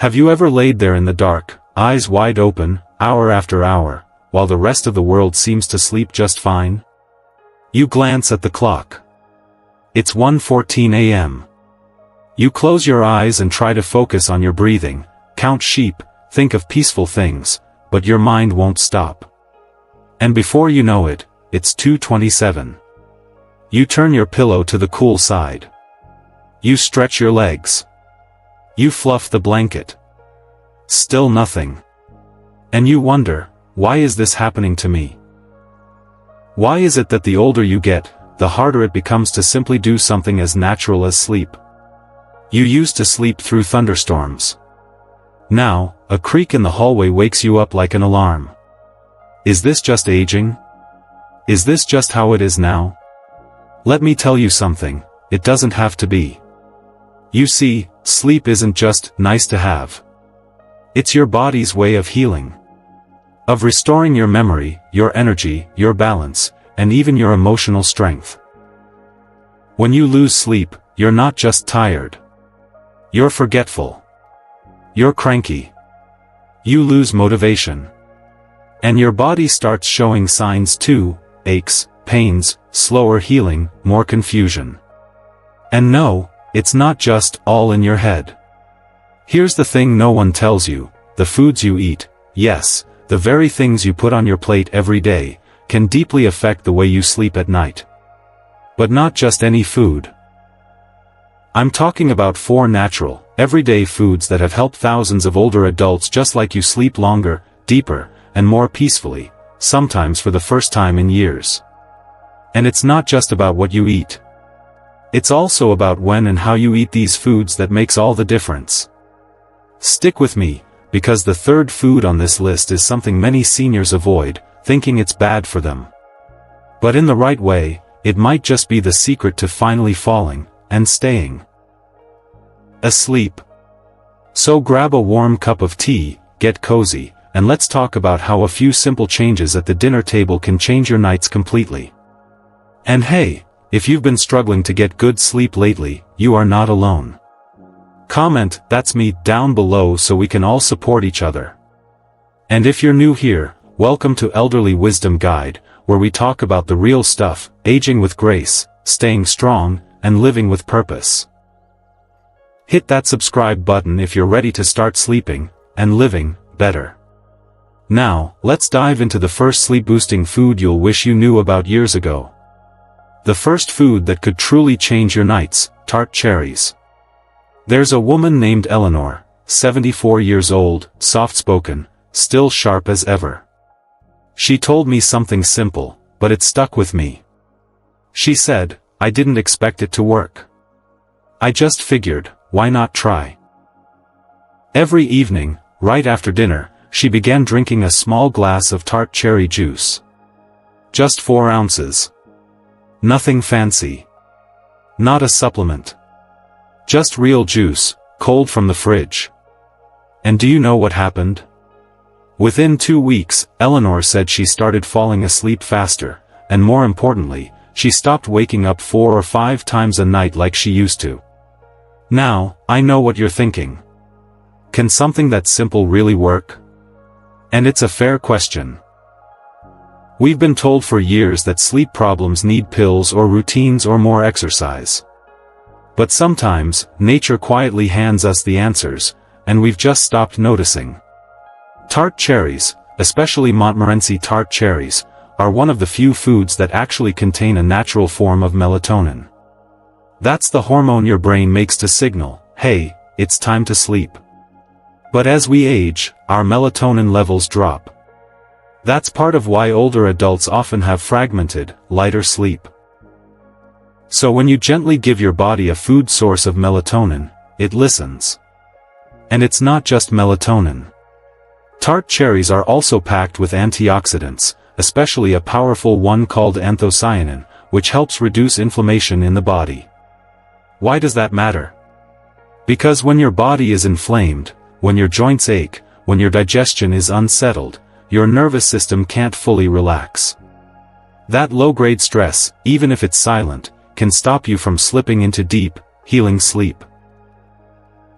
Have you ever laid there in the dark, eyes wide open, hour after hour, while the rest of the world seems to sleep just fine? You glance at the clock. It's 1:14 a.m. You close your eyes and try to focus on your breathing, count sheep, think of peaceful things, but your mind won't stop. And before you know it, it's 2:27. You turn your pillow to the cool side. You stretch your legs. You fluff the blanket. Still nothing. And you wonder, why is this happening to me? Why is it that the older you get, the harder it becomes to simply do something as natural as sleep? You used to sleep through thunderstorms. Now, a creak in the hallway wakes you up like an alarm. Is this just aging? Is this just how it is now? Let me tell you something, it doesn't have to be. You see, sleep isn't just nice to have. It's your body's way of healing. Of restoring your memory, your energy, your balance, and even your emotional strength. When you lose sleep, you're not just tired. You're forgetful. You're cranky. You lose motivation. And your body starts showing signs too, aches, pains, slower healing, more confusion. And no, it's not just all in your head. Here's the thing no one tells you, the foods you eat, yes, the very things you put on your plate every day, can deeply affect the way you sleep at night. But not just any food. I'm talking about 4 natural, everyday foods that have helped thousands of older adults just like you sleep longer, deeper, and more peacefully, sometimes for the first time in years. And it's not just about what you eat. It's also about when and how you eat these foods that makes all the difference. Stick with me, because the third food on this list is something many seniors avoid, thinking it's bad for them. But in the right way, it might just be the secret to finally falling, and staying asleep. So grab a warm cup of tea, get cozy, and let's talk about how a few simple changes at the dinner table can change your nights completely. And hey, if you've been struggling to get good sleep lately, you are not alone. Comment, "That's me," down below so we can all support each other. And if you're new here, welcome to Elderly Wisdom Guide, where we talk about the real stuff, aging with grace, staying strong, and living with purpose. Hit that subscribe button if you're ready to start sleeping, and living, better. Now, let's dive into the first sleep-boosting food you'll wish you knew about years ago. The first food that could truly change your nights, Tart cherries. There's a woman named Eleanor, 74 years old, soft-spoken, still sharp as ever. She told me something simple, but it stuck with me. She said, "I didn't expect it to work. I just figured, why not try?" Every evening, right after dinner, she began drinking a small glass of Tart cherry juice. Just 4 ounces. Nothing fancy. Not a supplement. Just real juice, cold from the fridge. And do you know what happened? Within 2 weeks, Eleanor said she started falling asleep faster, and more importantly, she stopped waking up 4 or 5 times a night like she used to. Now, I know what you're thinking. Can something that simple really work? And it's a fair question. We've been told for years that sleep problems need pills or routines or more exercise. But sometimes, nature quietly hands us the answers, and we've just stopped noticing. Tart cherries, especially Montmorency tart cherries, are one of the few foods that actually contain a natural form of melatonin. That's the hormone your brain makes to signal, "Hey, it's time to sleep." But as we age, our melatonin levels drop. That's part of why older adults often have fragmented, lighter sleep. So when you gently give your body a food source of melatonin, it listens. And it's not just melatonin. Tart cherries are also packed with antioxidants, especially a powerful one called anthocyanin, which helps reduce inflammation in the body. Why does that matter? Because when your body is inflamed, when your joints ache, when your digestion is unsettled, your nervous system can't fully relax. That low-grade stress, even if it's silent, can stop you from slipping into deep, healing sleep.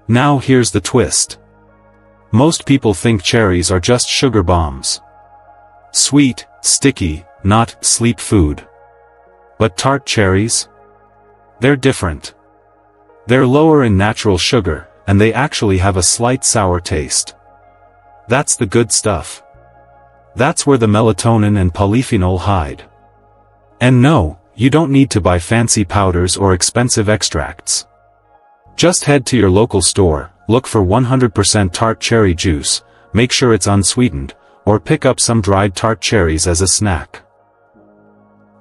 Now here's the twist. Most people think cherries are just sugar bombs. Sweet, sticky, not sleep food. But Tart cherries? They're different. They're lower in natural sugar, and they actually have a slight sour taste. That's the good stuff. That's where the melatonin and polyphenol hide. And no, you don't need to buy fancy powders or expensive extracts. Just head to your local store, look for 100% Tart cherry juice, make sure it's unsweetened, or pick up some dried Tart cherries as a snack.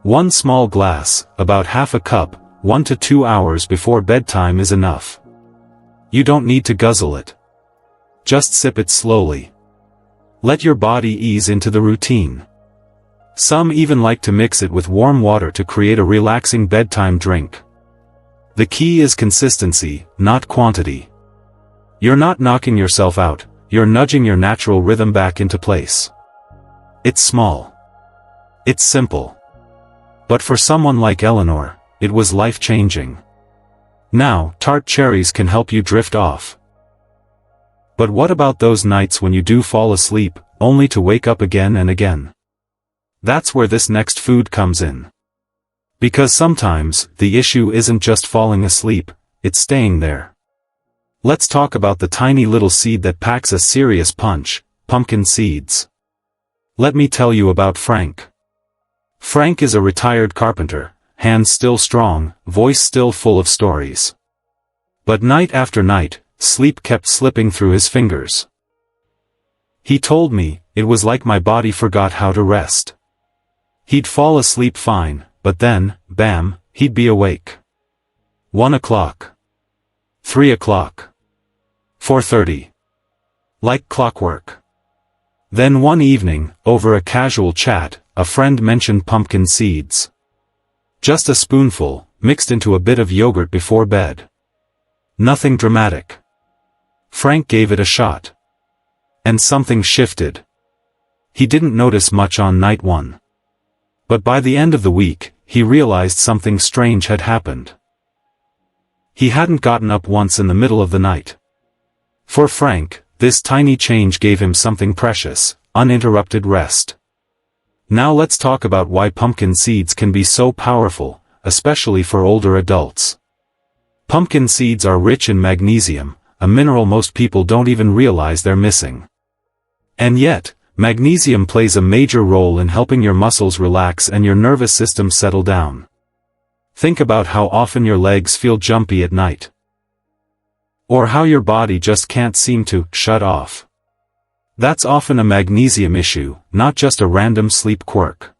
One small glass, about half a cup, 1 to 2 hours before bedtime is enough. You don't need to guzzle it. Just sip it slowly. Let your body ease into the routine. Some even like to mix it with warm water to create a relaxing bedtime drink. The key is consistency, not quantity. You're not knocking yourself out, you're nudging your natural rhythm back into place. It's small. It's simple. But for someone like Eleanor, it was life-changing. Now, Tart cherries can help you drift off. But what about those nights when you do fall asleep, only to wake up again and again? That's where this next food comes in. Because sometimes, the issue isn't just falling asleep, it's staying there. Let's talk about the tiny little seed that packs a serious punch, pumpkin seeds. Let me tell you about Frank. Frank is a retired carpenter, hands still strong, voice still full of stories. But night after night, sleep kept slipping through his fingers. He told me, it was like my body forgot how to rest. He'd fall asleep fine, but then, bam, he'd be awake. 1 o'clock. 3 o'clock. 4:30. Like clockwork. Then one evening, over a casual chat, a friend mentioned pumpkin seeds. Just a spoonful, mixed into a bit of yogurt before bed. Nothing dramatic. Frank gave it a shot. And something shifted. He didn't notice much on night 1. But by the end of the week, he realized something strange had happened. He hadn't gotten up once in the middle of the night. For Frank, this tiny change gave him something precious, uninterrupted rest. Now let's talk about why pumpkin seeds can be so powerful, especially for older adults. Pumpkin seeds are rich in magnesium, a mineral most people don't even realize they're missing. And yet, magnesium plays a major role in helping your muscles relax and your nervous system settle down. Think about how often your legs feel jumpy at night. Or how your body just can't seem to shut off. That's often a magnesium issue, not just a random sleep quirk.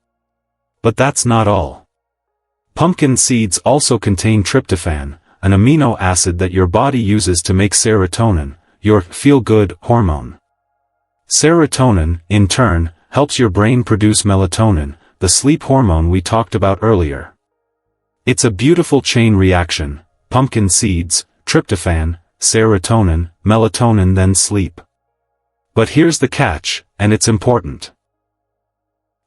But that's not all. Pumpkin seeds also contain tryptophan, an amino acid that your body uses to make serotonin, your feel-good hormone. Serotonin, in turn, helps your brain produce melatonin, the sleep hormone we talked about earlier. It's a beautiful chain reaction: pumpkin seeds, tryptophan, serotonin, melatonin, then sleep. But here's the catch, and it's important.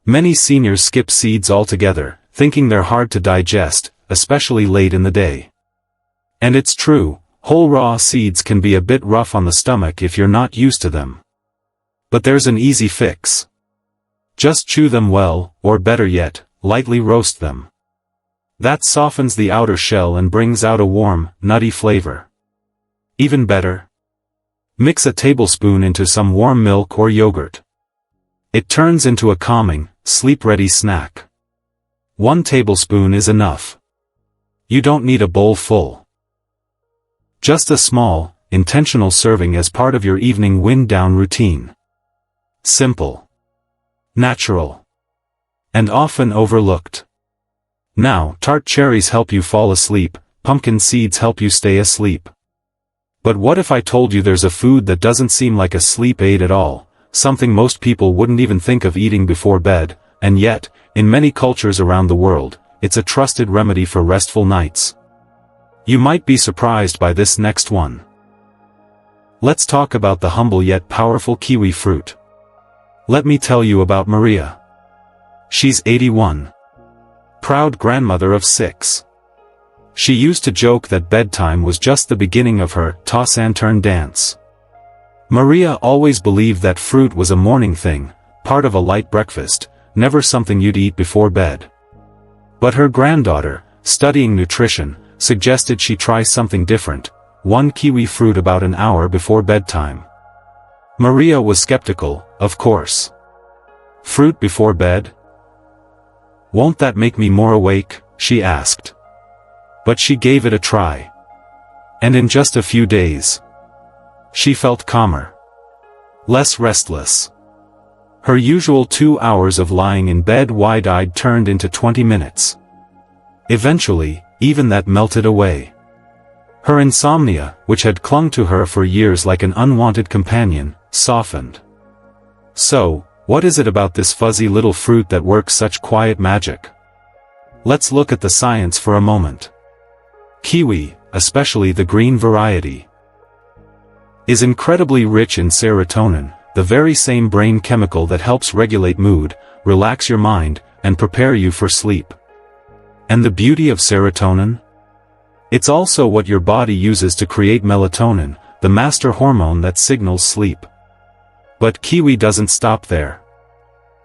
Many seniors skip seeds altogether, thinking they're hard to digest, especially late in the day. And it's true, whole raw seeds can be a bit rough on the stomach if you're not used to them. But there's an easy fix. Just chew them well, or better yet, lightly roast them. That softens the outer shell and brings out a warm, nutty flavor. Even better, mix a tablespoon into some warm milk or yogurt. It turns into a calming, sleep-ready snack. 1 tablespoon is enough. You don't need a bowl full. Just a small, intentional serving as part of your evening wind-down routine. Simple. Natural. And often overlooked. Now, Tart cherries help you fall asleep, pumpkin seeds help you stay asleep. But what if I told you there's a food that doesn't seem like a sleep aid at all, something most people wouldn't even think of eating before bed, and yet, in many cultures around the world, it's a trusted remedy for restful nights? You might be surprised by this next one. Let's talk about the humble yet powerful kiwi fruit. Let me tell you about Maria. She's 81. Proud grandmother of 6. She used to joke that bedtime was just the beginning of her toss and turn dance. Maria always believed that fruit was a morning thing, part of a light breakfast, never something you'd eat before bed. But her granddaughter, studying nutrition, suggested she try something different, one kiwi fruit about an hour before bedtime. Maria was skeptical, of course. Fruit before bed? Won't that make me more awake? She asked. But she gave it a try. And in just a few days, she felt calmer. Less restless. Her usual 2 hours of lying in bed wide-eyed turned into 20 minutes. Eventually, even that melted away. Her insomnia, which had clung to her for years like an unwanted companion, softened. So, what is it about this fuzzy little fruit that works such quiet magic? Let's look at the science for a moment. Kiwi, especially the green variety, is incredibly rich in serotonin, the very same brain chemical that helps regulate mood, relax your mind, and prepare you for sleep. And the beauty of serotonin? It's also what your body uses to create melatonin, the master hormone that signals sleep. But kiwi doesn't stop there.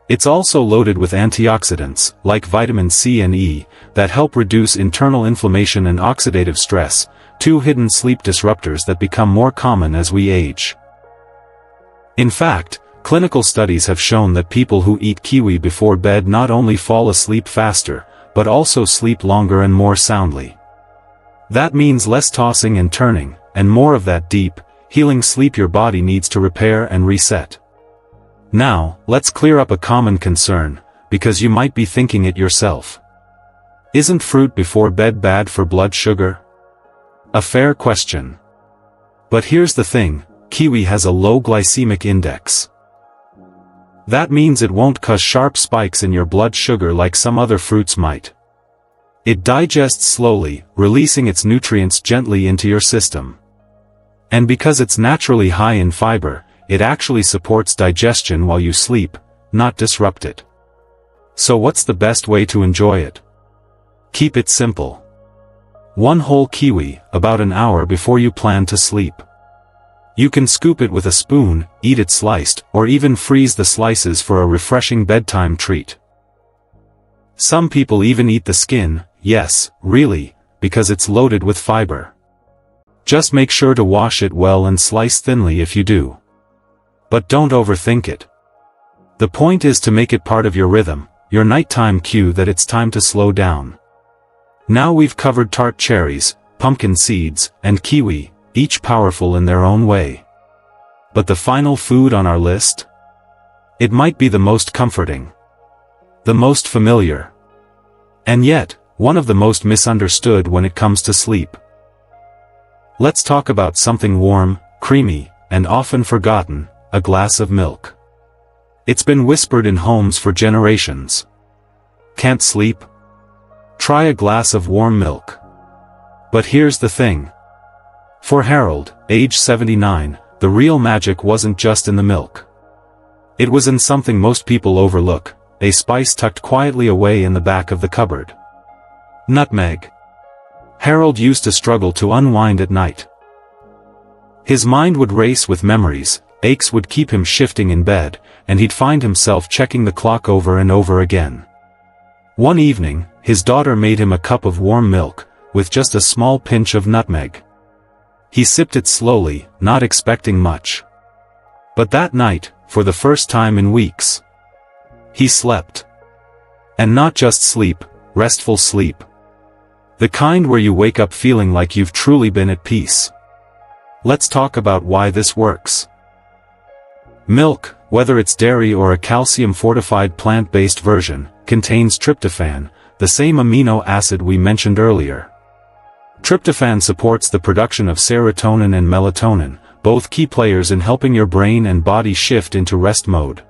It's also loaded with antioxidants, like vitamin C and E, that help reduce internal inflammation and oxidative stress, two hidden sleep disruptors that become more common as we age. In fact, clinical studies have shown that people who eat kiwi before bed not only fall asleep faster, but also sleep longer and more soundly. That means less tossing and turning, and more of that deep, healing sleep your body needs to repair and reset. Now, let's clear up a common concern, because you might be thinking it yourself. Isn't fruit before bed bad for blood sugar? A fair question. But here's the thing, kiwi has a low glycemic index. That means it won't cause sharp spikes in your blood sugar like some other fruits might. It digests slowly, releasing its nutrients gently into your system. And because it's naturally high in fiber, it actually supports digestion while you sleep, not disrupt it. So what's the best way to enjoy it? Keep it simple. One whole kiwi, about an hour before you plan to sleep. You can scoop it with a spoon, eat it sliced, or even freeze the slices for a refreshing bedtime treat. Some people even eat the skin, yes, really, because it's loaded with fiber. Just make sure to wash it well and slice thinly if you do. But don't overthink it. The point is to make it part of your rhythm, your nighttime cue that it's time to slow down. Now we've covered tart cherries, pumpkin seeds, and kiwi, each powerful in their own way. But the final food on our list? It might be the most comforting, the most familiar, and yet, one of the most misunderstood when it comes to sleep. Let's talk about something warm, creamy, and often forgotten, a glass of milk. It's been whispered in homes for generations. Can't sleep? Try a glass of warm milk. But here's the thing. For Harold, age 79, the real magic wasn't just in the milk. It was in something most people overlook, a spice tucked quietly away in the back of the cupboard. Nutmeg. Harold used to struggle to unwind at night. His mind would race with memories, aches would keep him shifting in bed, and he'd find himself checking the clock over and over again. One evening, his daughter made him a cup of warm milk, with just a small pinch of nutmeg. He sipped it slowly, not expecting much. But that night, for the first time in weeks, he slept. And not just sleep, restful sleep. The kind where you wake up feeling like you've truly been at peace. Let's talk about why this works. Milk, whether it's dairy or a calcium-fortified plant-based version, contains tryptophan, the same amino acid we mentioned earlier. Tryptophan supports the production of serotonin and melatonin, both key players in helping your brain and body shift into rest mode.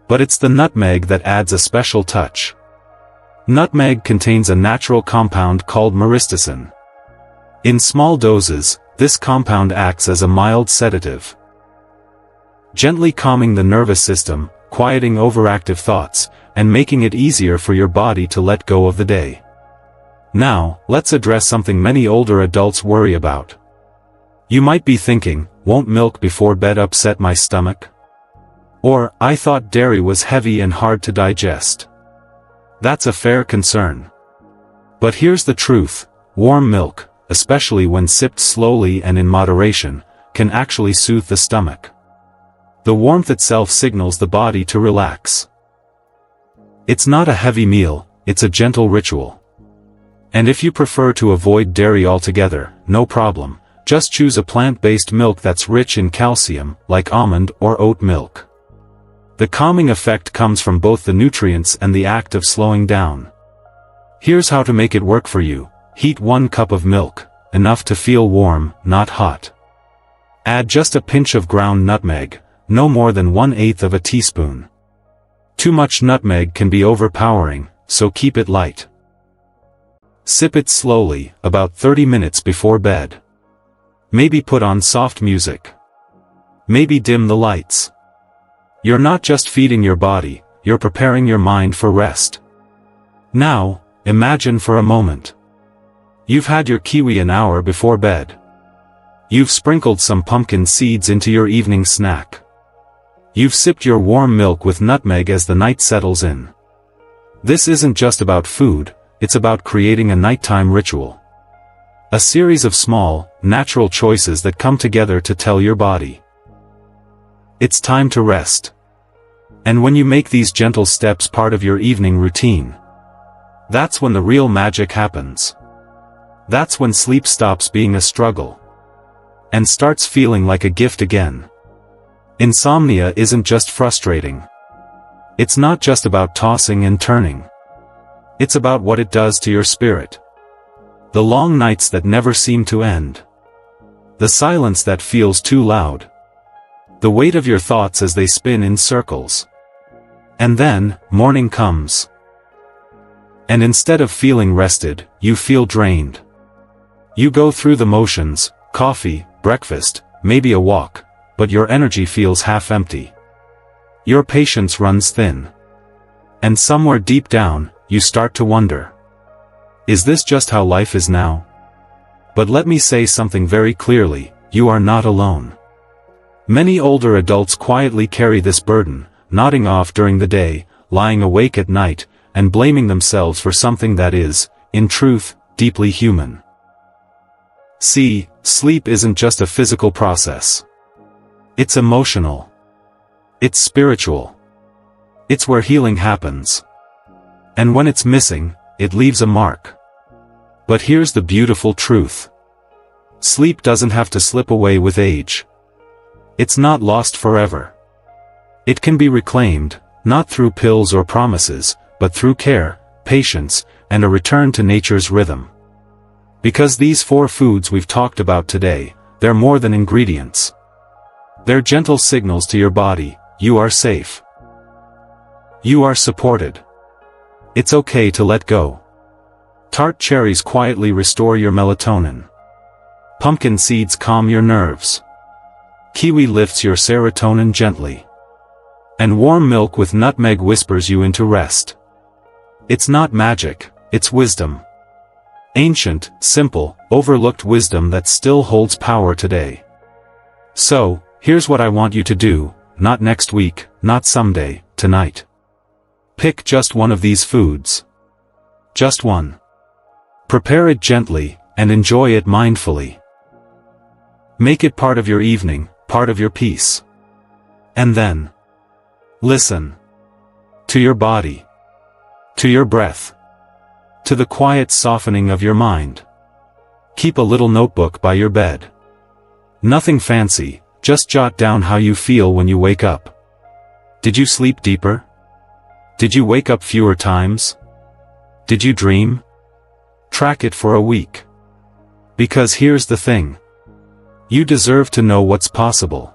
But it's the nutmeg that adds a special touch. Nutmeg contains a natural compound called myristicin. In small doses, this compound acts as a mild sedative, gently calming the nervous system, quieting overactive thoughts, and making it easier for your body to let go of the day. Now, let's address something many older adults worry about. You might be thinking, won't milk before bed upset my stomach? Or, I thought dairy was heavy and hard to digest. That's a fair concern. But here's the truth, warm milk, especially when sipped slowly and in moderation, can actually soothe the stomach. The warmth itself signals the body to relax. It's not a heavy meal, it's a gentle ritual. And if you prefer to avoid dairy altogether, no problem, just choose a plant-based milk that's rich in calcium, like almond or oat milk. The calming effect comes from both the nutrients and the act of slowing down. Here's how to make it work for you. Heat 1 cup of milk, enough to feel warm, not hot. Add just a pinch of ground nutmeg, no more than 1/8 of a teaspoon. Too much nutmeg can be overpowering, so keep it light. Sip it slowly, about 30 minutes before bed. Maybe put on soft music. Maybe dim the lights. You're not just feeding your body, you're preparing your mind for rest. Now, imagine for a moment. You've had your kiwi an hour before bed. You've sprinkled some pumpkin seeds into your evening snack. You've sipped your warm milk with nutmeg as the night settles in. This isn't just about food, it's about creating a nighttime ritual. A series of small, natural choices that come together to tell your body, it's time to rest. And when you make these gentle steps part of your evening routine, that's when the real magic happens. That's when sleep stops being a struggle and starts feeling like a gift again. Insomnia isn't just frustrating. It's not just about tossing and turning. It's about what it does to your spirit. The long nights that never seem to end. The silence that feels too loud. The weight of your thoughts as they spin in circles. And then, morning comes. And instead of feeling rested, you feel drained. You go through the motions, coffee, breakfast, maybe a walk, but your energy feels half empty. Your patience runs thin. And somewhere deep down, you start to wonder, is this just how life is now? But let me say something very clearly, you are not alone. Many older adults quietly carry this burden, nodding off during the day, lying awake at night, and blaming themselves for something that is, in truth, deeply human. See, sleep isn't just a physical process. It's emotional. It's spiritual. It's where healing happens. And when it's missing, it leaves a mark. But here's the beautiful truth. Sleep doesn't have to slip away with age. It's not lost forever. It can be reclaimed, not through pills or promises, but through care, patience, and a return to nature's rhythm. Because these 4 foods we've talked about today, they're more than ingredients. They're gentle signals to your body, you are safe. You are supported. It's okay to let go. Tart cherries quietly restore your melatonin. Pumpkin seeds calm your nerves. Kiwi lifts your serotonin gently. And warm milk with nutmeg whispers you into rest. It's not magic, it's wisdom. Ancient, simple, overlooked wisdom that still holds power today. So, here's what I want you to do, not next week, not someday, tonight. Pick just one of these foods. Just one. Prepare it gently, and enjoy it mindfully. Make it part of your evening, part of your peace. And then, listen. To your body. To your breath. To the quiet softening of your mind. Keep a little notebook by your bed. Nothing fancy, just jot down how you feel when you wake up. Did you sleep deeper? Did you wake up fewer times? Did you dream? Track it for a week. Because here's the thing. You deserve to know what's possible.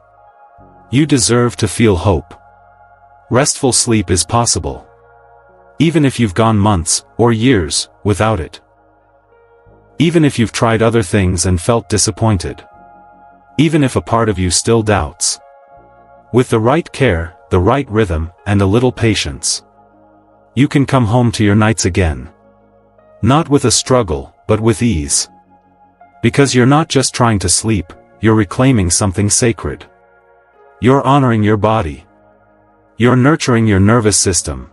You deserve to feel hope. Restful sleep is possible. Even if you've gone months, or years, without it. Even if you've tried other things and felt disappointed. Even if a part of you still doubts. With the right care, the right rhythm, and a little patience, you can come home to your nights again. Not with a struggle, but with ease. Because you're not just trying to sleep, you're reclaiming something sacred. You're honoring your body. You're nurturing your nervous system.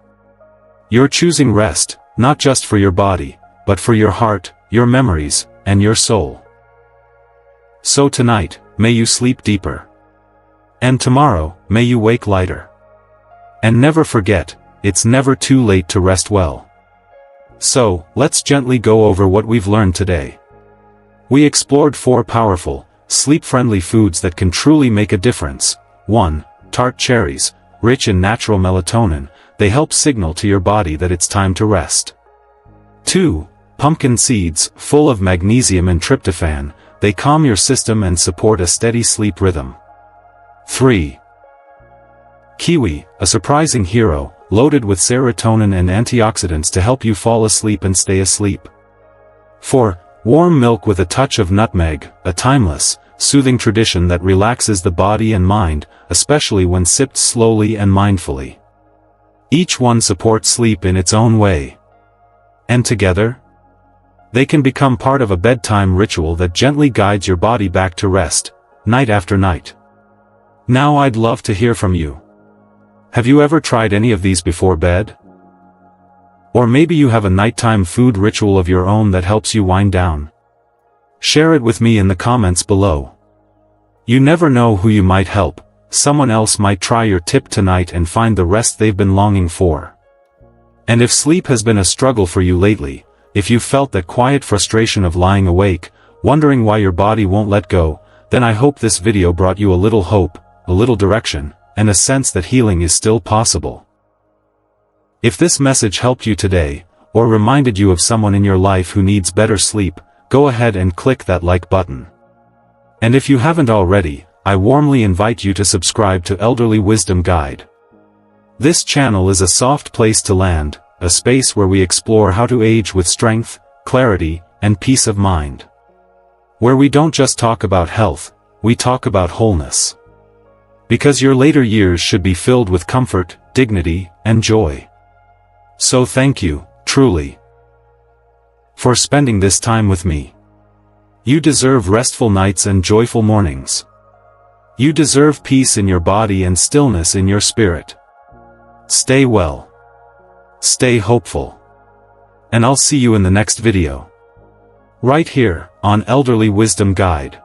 You're choosing rest, not just for your body, but for your heart, your memories, and your soul. So tonight, may you sleep deeper. And tomorrow, may you wake lighter. And never forget, it's never too late to rest well. So, let's gently go over what we've learned today. We explored 4 powerful, sleep-friendly foods that can truly make a difference. 1. Tart cherries, rich in natural melatonin, they help signal to your body that it's time to rest. 2. Pumpkin seeds, full of magnesium and tryptophan, they calm your system and support a steady sleep rhythm. 3. Kiwi, a surprising hero, loaded with serotonin and antioxidants to help you fall asleep and stay asleep. 4. Warm milk with a touch of nutmeg, a timeless, soothing tradition that relaxes the body and mind, especially when sipped slowly and mindfully. Each one supports sleep in its own way. And together, they can become part of a bedtime ritual that gently guides your body back to rest, night after night. Now I'd love to hear from you. Have you ever tried any of these before bed? Or maybe you have a nighttime food ritual of your own that helps you wind down. Share it with me in the comments below. You never know who you might help. Someone else might try your tip tonight and find the rest they've been longing for. And if sleep has been a struggle for you lately, if you've felt that quiet frustration of lying awake, wondering why your body won't let go, then I hope this video brought you a little hope, a little direction, and a sense that healing is still possible. If this message helped you today, or reminded you of someone in your life who needs better sleep, go ahead and click that like button. And if you haven't already, I warmly invite you to subscribe to Elderly Wisdom Guide. This channel is a soft place to land, a space where we explore how to age with strength, clarity, and peace of mind. Where we don't just talk about health, we talk about wholeness. Because your later years should be filled with comfort, dignity, and joy. So thank you, truly, for spending this time with me. You deserve restful nights and joyful mornings. You deserve peace in your body and stillness in your spirit. Stay well. Stay hopeful. And I'll see you in the next video. Right here, on Elderly Wisdom Guide.